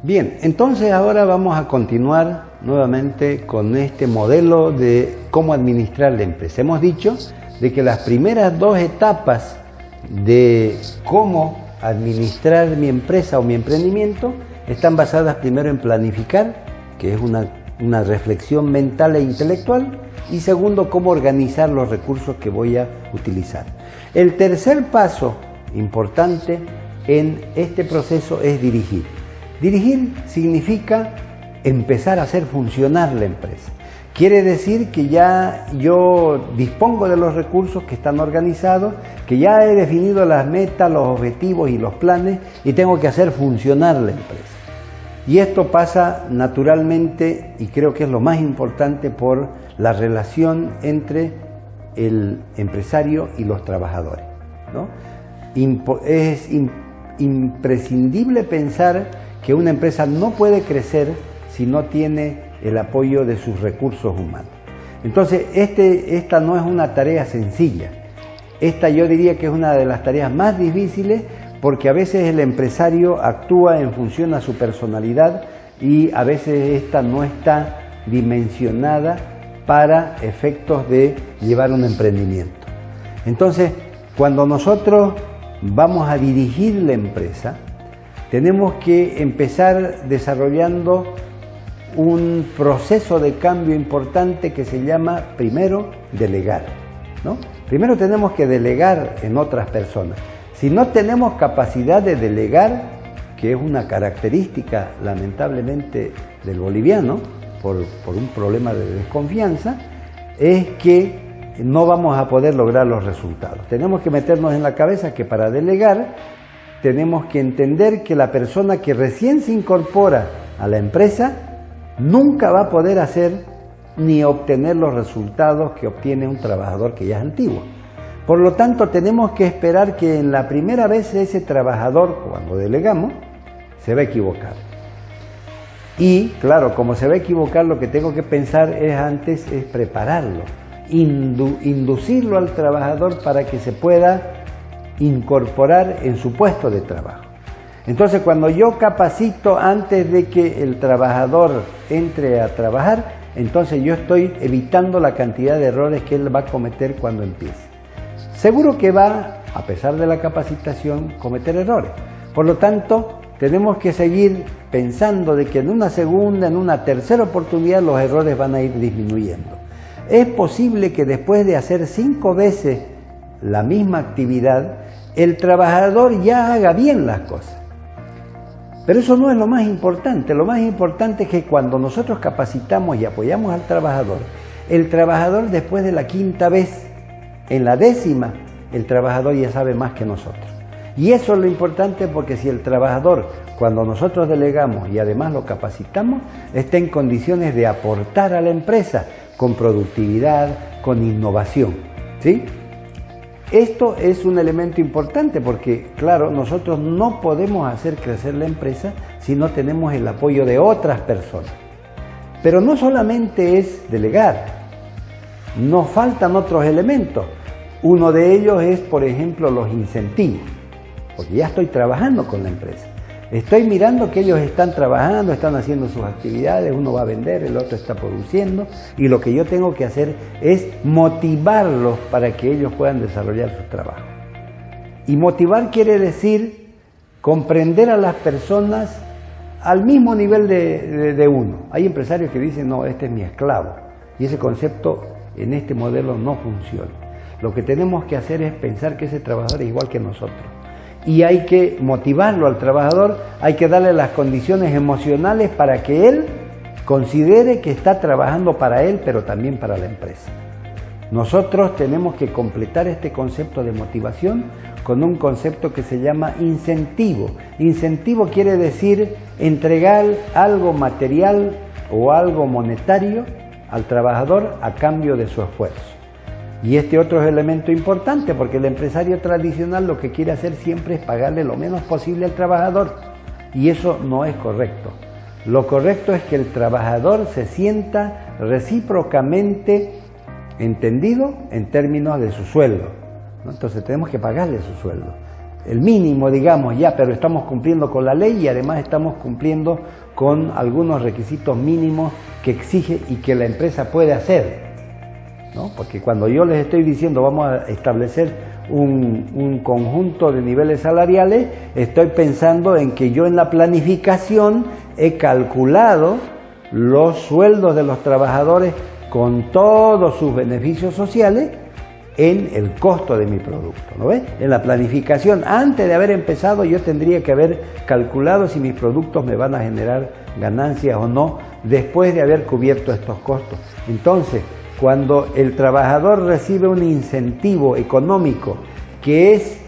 Bien, entonces ahora vamos a continuar nuevamente con este modelo de cómo administrar la empresa. Hemos dicho de que las primeras dos etapas de cómo administrar mi empresa o mi emprendimiento están basadas primero en planificar, que es una reflexión mental e intelectual, y segundo, cómo organizar los recursos que voy a utilizar. El tercer paso importante en este proceso es dirigir. Dirigir significa empezar a hacer funcionar la empresa. Quiere decir que ya yo dispongo de los recursos que están organizados, que ya he definido las metas, los objetivos y los planes y tengo que hacer funcionar la empresa. Y esto pasa naturalmente, y creo que es lo más importante, por la relación entre el empresario y los trabajadores, ¿no? Es imprescindible pensar que una empresa no puede crecer si no tiene el apoyo de sus recursos humanos. Entonces, esta no es una tarea sencilla. Esta yo diría que es una de las tareas más difíciles porque a veces el empresario actúa en función a su personalidad y a veces esta no está dimensionada para efectos de llevar un emprendimiento. Entonces, cuando nosotros vamos a dirigir la empresa, tenemos que empezar desarrollando un proceso de cambio importante que se llama, primero, delegar, ¿no? Primero tenemos que delegar en otras personas. Si no tenemos capacidad de delegar, que es una característica lamentablemente del boliviano, por un problema de desconfianza, es que no vamos a poder lograr los resultados. Tenemos que meternos en la cabeza que para delegar tenemos que entender que la persona que recién se incorpora a la empresa nunca va a poder hacer ni obtener los resultados que obtiene un trabajador que ya es antiguo. Por lo tanto, tenemos que esperar que en la primera vez ese trabajador, cuando delegamos, se va a equivocar. Y, claro, como se va a equivocar, lo que tengo que pensar es prepararlo, inducirlo al trabajador para que se pueda incorporar en su puesto de trabajo. Entonces, cuando yo capacito antes de que el trabajador entre a trabajar, entonces yo estoy evitando la cantidad de errores que él va a cometer cuando empiece. Seguro que va, a pesar de la capacitación, cometer errores. Por lo tanto, tenemos que seguir pensando de que en una segunda, en una tercera oportunidad los errores van a ir disminuyendo. Es posible que después de hacer 5 veces la misma actividad, el trabajador ya haga bien las cosas. Pero eso no es lo más importante. Lo más importante es que cuando nosotros capacitamos y apoyamos al trabajador, el trabajador después de la 5ª vez, en la 10ª, el trabajador ya sabe más que nosotros. Y eso es lo importante porque si el trabajador, cuando nosotros delegamos y además lo capacitamos, está en condiciones de aportar a la empresa con productividad, con innovación, ¿sí? Esto es un elemento importante porque, claro, nosotros no podemos hacer crecer la empresa si no tenemos el apoyo de otras personas. Pero no solamente es delegar, nos faltan otros elementos. Uno de ellos es, por ejemplo, los incentivos, porque ya estoy trabajando con la empresa. Estoy mirando que ellos están trabajando, están haciendo sus actividades, uno va a vender, el otro está produciendo, y lo que yo tengo que hacer es motivarlos para que ellos puedan desarrollar su trabajo. Y motivar quiere decir comprender a las personas al mismo nivel de uno. Hay empresarios que dicen, no, este es mi esclavo, y ese concepto en este modelo no funciona. Lo que tenemos que hacer es pensar que ese trabajador es igual que nosotros. Y hay que motivarlo al trabajador, hay que darle las condiciones emocionales para que él considere que está trabajando para él, pero también para la empresa. Nosotros tenemos que completar este concepto de motivación con un concepto que se llama incentivo. Incentivo quiere decir entregar algo material o algo monetario al trabajador a cambio de su esfuerzo. Y este otro es elemento importante porque el empresario tradicional lo que quiere hacer siempre es pagarle lo menos posible al trabajador y eso no es correcto. Lo correcto es que el trabajador se sienta recíprocamente entendido en términos de su sueldo, ¿no? Entonces tenemos que pagarle su sueldo. el mínimo, digamos, ya, pero estamos cumpliendo con la ley y además estamos cumpliendo con algunos requisitos mínimos que exige y que la empresa puede hacer, ¿no? Porque cuando yo les estoy diciendo vamos a establecer un conjunto de niveles salariales, estoy pensando en que yo en la planificación he calculado los sueldos de los trabajadores con todos sus beneficios sociales en el costo de mi producto, ¿no ves? En la planificación, antes de haber empezado, yo tendría que haber calculado si mis productos me van a generar ganancias o no, después de haber cubierto estos costos. Entonces, cuando el trabajador recibe un incentivo económico que es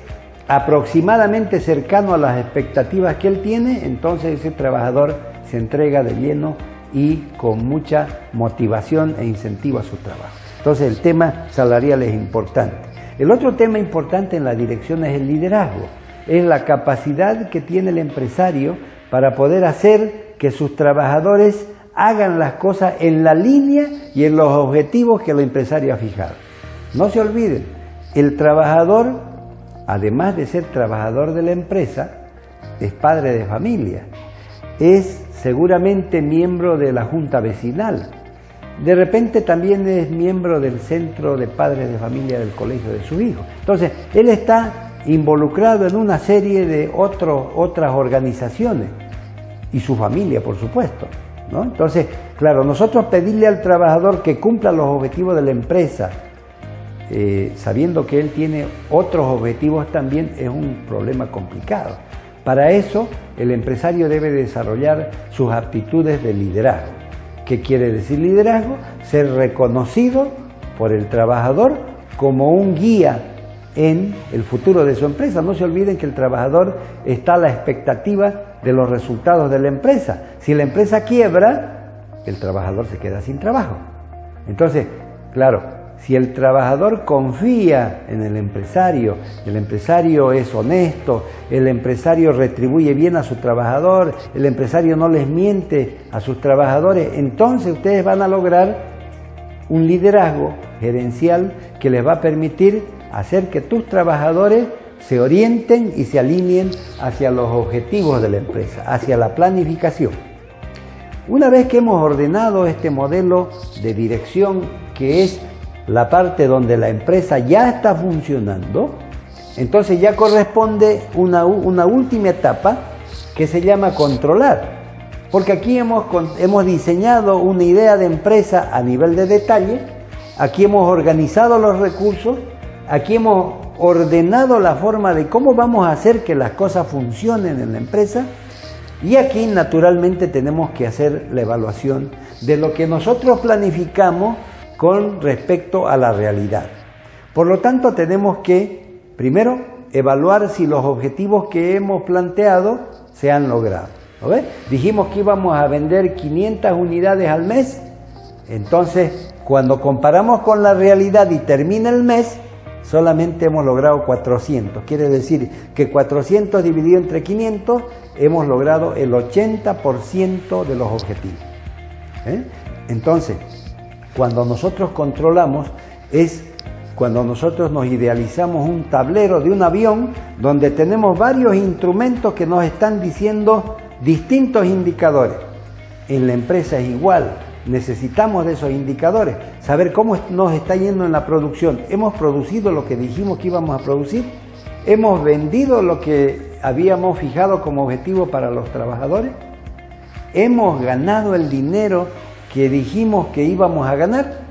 aproximadamente cercano a las expectativas que él tiene, entonces ese trabajador se entrega de lleno y con mucha motivación e incentivo a su trabajo. Entonces el tema salarial es importante. El otro tema importante en la dirección es el liderazgo, es la capacidad que tiene el empresario para poder hacer que sus trabajadores hagan las cosas en la línea y en los objetivos que el empresario ha fijado. No se olviden, el trabajador, además de ser trabajador de la empresa, es padre de familia, es seguramente miembro de la junta vecinal, de repente también es miembro del centro de padres de familia del colegio de su hijo. Entonces, él está involucrado en una serie de otras organizaciones y su familia, por supuesto, ¿no? Entonces, claro, nosotros pedirle al trabajador que cumpla los objetivos de la empresa, sabiendo que él tiene otros objetivos también, es un problema complicado. Para eso, el empresario debe desarrollar sus aptitudes de liderazgo. ¿Qué quiere decir liderazgo? Ser reconocido por el trabajador como un guía en el futuro de su empresa. No se olviden que el trabajador está a la expectativa de los resultados de la empresa. Si la empresa quiebra, el trabajador se queda sin trabajo. Entonces, claro, si el trabajador confía en el empresario es honesto, el empresario retribuye bien a su trabajador, el empresario no les miente a sus trabajadores, entonces ustedes van a lograr un liderazgo gerencial que les va a permitir hacer que tus trabajadores se orienten y se alineen hacia los objetivos de la empresa, hacia la planificación. Una vez que hemos ordenado este modelo de dirección, que es la parte donde la empresa ya está funcionando, entonces ya corresponde una última etapa que se llama controlar. Porque aquí hemos diseñado una idea de empresa a nivel de detalle, aquí hemos organizado los recursos, aquí hemos ordenado la forma de cómo vamos a hacer que las cosas funcionen en la empresa, y aquí naturalmente tenemos que hacer la evaluación de lo que nosotros planificamos con respecto a la realidad. Por lo tanto, tenemos que, primero, evaluar si los objetivos que hemos planteado se han logrado. ¿No ves? Dijimos que íbamos a vender 500 unidades al mes, entonces, cuando comparamos con la realidad y termina el mes, solamente hemos logrado 400. Quiere decir que 400 dividido entre 500, hemos logrado el 80% de los objetivos. Entonces, cuando nosotros controlamos es cuando nosotros nos idealizamos un tablero de un avión donde tenemos varios instrumentos que nos están diciendo distintos indicadores. En la empresa es igual, necesitamos de esos indicadores, saber cómo nos está yendo en la producción. ¿Hemos producido lo que dijimos que íbamos a producir? ¿Hemos vendido lo que habíamos fijado como objetivo para los trabajadores? ¿Hemos ganado el dinero que dijimos que íbamos a ganar?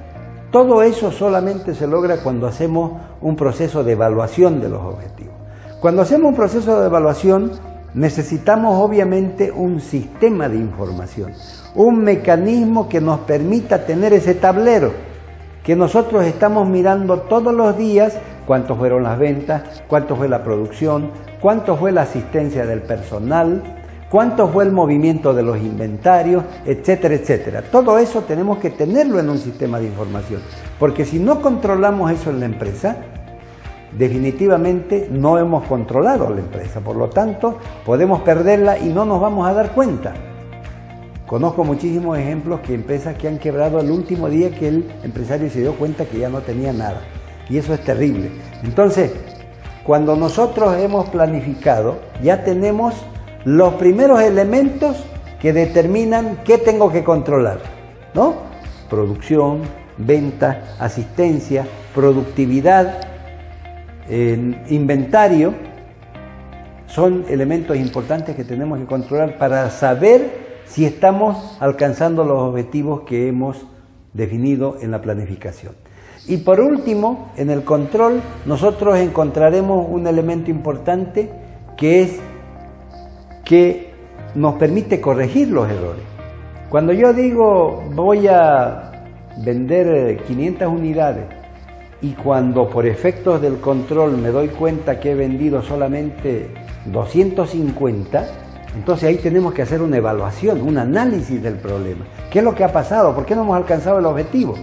Todo eso solamente se logra cuando hacemos un proceso de evaluación de los objetivos. Cuando hacemos un proceso de evaluación, necesitamos obviamente un sistema de información, un mecanismo que nos permita tener ese tablero, que nosotros estamos mirando todos los días, cuánto fueron las ventas, cuánto fue la producción, cuánto fue la asistencia del personal, cuánto fue el movimiento de los inventarios, etcétera, etcétera. Todo eso tenemos que tenerlo en un sistema de información, porque si no controlamos eso en la empresa, definitivamente no hemos controlado la empresa, por lo tanto podemos perderla y no nos vamos a dar cuenta. Conozco muchísimos ejemplos de empresas que han quebrado el último día que el empresario se dio cuenta que ya no tenía nada, y eso es terrible. Entonces, cuando nosotros hemos planificado, ya tenemos los primeros elementos que determinan qué tengo que controlar, ¿no? Producción, venta, asistencia, productividad, inventario, son elementos importantes que tenemos que controlar para saber si estamos alcanzando los objetivos que hemos definido en la planificación. Y por último, en el control, nosotros encontraremos un elemento importante que es que nos permite corregir los errores. Cuando yo digo voy a vender 500 unidades y cuando por efectos del control me doy cuenta que he vendido solamente 250, entonces ahí tenemos que hacer una evaluación, un análisis del problema. ¿Qué es lo que ha pasado? ¿Por qué no hemos alcanzado el objetivo?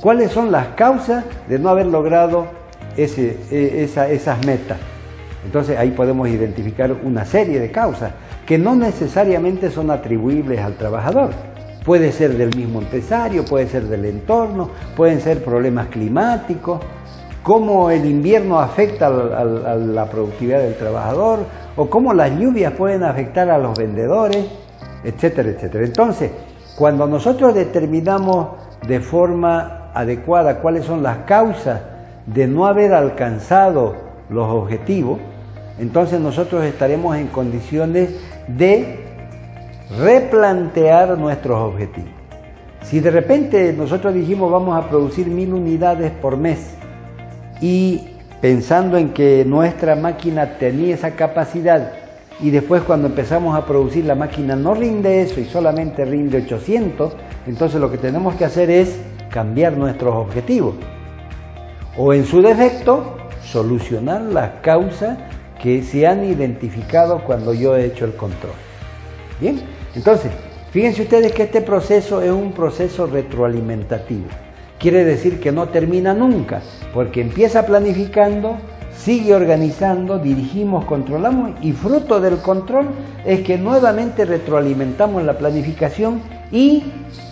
¿Cuáles son las causas de no haber logrado esas metas? Entonces ahí podemos identificar una serie de causas que no necesariamente son atribuibles al trabajador. Puede ser del mismo empresario, puede ser del entorno, pueden ser problemas climáticos, cómo el invierno afecta a la productividad del trabajador, o cómo las lluvias pueden afectar a los vendedores, etcétera, etcétera. Entonces, cuando nosotros determinamos de forma adecuada cuáles son las causas de no haber alcanzado los objetivos, entonces nosotros estaremos en condiciones de replantear nuestros objetivos. Si de repente nosotros dijimos vamos a producir 1000 unidades por mes y pensando en que nuestra máquina tenía esa capacidad y después cuando empezamos a producir la máquina no rinde eso y solamente rinde 800, entonces lo que tenemos que hacer es cambiar nuestros objetivos o en su defecto solucionar las causas que se han identificado cuando yo he hecho el control. Bien, entonces fíjense ustedes que este proceso es un proceso retroalimentativo. Quiere decir que no termina nunca, porque empieza planificando, sigue organizando, dirigimos, controlamos y fruto del control es que nuevamente retroalimentamos la planificación y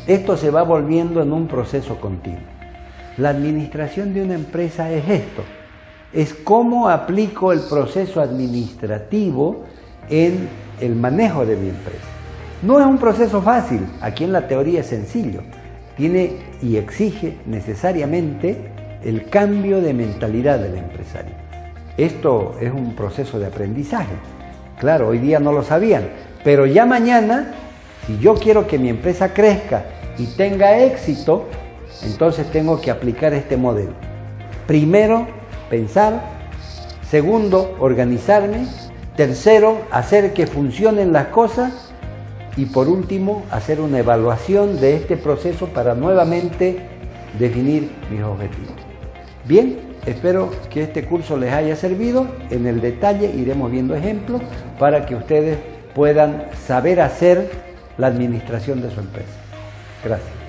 esto se va volviendo en un proceso continuo. La administración de una empresa es esto, es cómo aplico el proceso administrativo en el manejo de mi empresa. No es un proceso fácil, aquí en la teoría es sencillo. Tiene y exige necesariamente el cambio de mentalidad del empresario. Esto es un proceso de aprendizaje. Claro, hoy día no lo sabían, pero ya mañana, si yo quiero que mi empresa crezca y tenga éxito, entonces tengo que aplicar este modelo. Primero, pensar. Segundo, organizarme. Tercero, hacer que funcionen las cosas. Y por último, hacer una evaluación de este proceso para nuevamente definir mis objetivos. Bien, espero que este curso les haya servido. En el detalle iremos viendo ejemplos para que ustedes puedan saber hacer la administración de su empresa. Gracias.